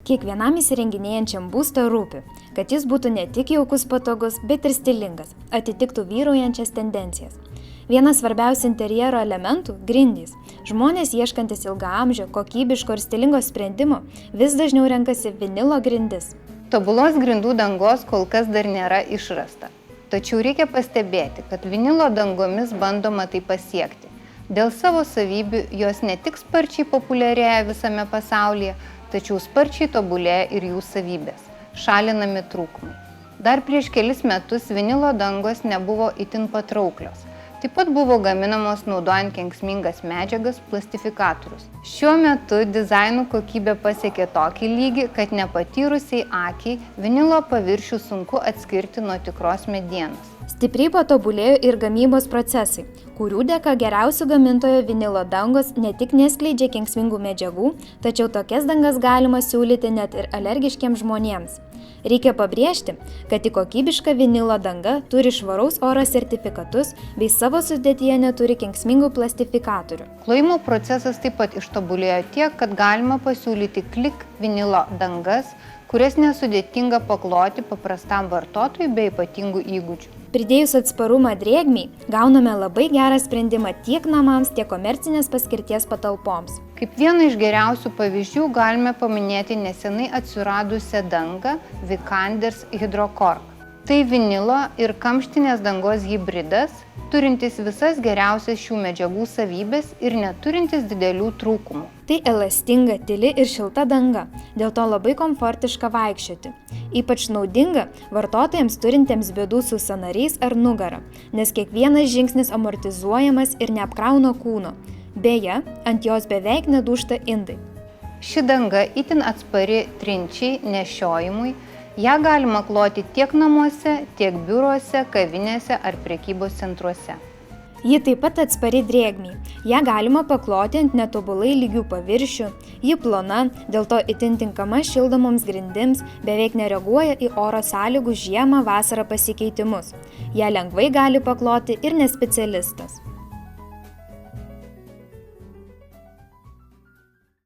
Kiekvienam įsirenginėjančiam būstą rūpi, kad jis būtų ne tik jaukus patogus, bet ir stilingas, atitiktų vyraujančias tendencijas. Vienas svarbiausių interjero elementų – grindys. Žmonės ieškantis ilgaamžio, kokybiško ir stilingo sprendimo vis dažniau renkasi vinilo grindis. Tobulos grindų dangos kol kas dar nėra išrasta. Tačiau reikia pastebėti, kad vinilo dangomis bandoma tai pasiekti. Dėl savo savybių jos ne tik sparčiai populiarėja visame pasaulyje, tačiau sparčiai tobulėja ir jų savybės – šalinami trūkumai. Dar prieš kelis metus vinilo dangos nebuvo itin patrauklios. Taip pat buvo gaminamos naudojant kenksmingas medžiagas – plastifikatorius. Šiuo metu dizainų kokybė pasiekė tokį lygį, kad nepatyrusiai akiai vinilo paviršių sunku atskirti nuo tikros medienos. Stipriai patobulėjo ir gamybos procesai, kurių dėka geriausių gamintojo vinilo dangos ne tik neskleidžia kenksmingų medžiagų, tačiau tokias dangas galima siūlyti net ir alergiškiems žmonėms. Reikia pabrėžti, kad į kokybišką vinilo dangą turi švaraus oro sertifikatus bei savo sudėtyje neturi kenksmingų plastifikatorių. Klojimo procesas taip pat ištobulėjo tiek, kad galima pasiūlyti klik vinilo dangas, kurias nesudėtinga pakloti paprastam vartotojui be ypatingų įgūdžių. Pridėjus atsparumą drėgmei, gauname labai gerą sprendimą tiek namams, tiek komercinės paskirties patalpoms. Kaip vieną iš geriausių pavyzdžių galime paminėti nesenai atsiradusią dangą Vicanders Hydrocork. Tai vinilo ir kamštinės dangos hibridas, turintis visas geriausias šių medžiagų savybės ir neturintis didelių trūkumų. Tai elastinga, tyli ir šilta danga, dėl to labai komfortiška vaikščioti. Ypač naudinga vartotojams turintiems bėdų su sąnariais ar nugara, nes kiekvienas žingsnis amortizuojamas ir neapkrauna kūno. Beje, ant jos beveik nedūžta indai. Ši danga itin atspari trinčiai, nešiojimui. Ją galima kloti tiek namuose, tiek biuruose, kavinėse ar prekybos centruose. Ji taip pat atspari drėgmei. Ją galima pakloti ant netobulai lygių paviršių. Ji plona, dėl to itin tinkama šildomoms grindims, beveik nereaguoja į oro sąlygų žiemą, vasarą pasikeitimus. Ją lengvai gali pakloti ir nespecialistas.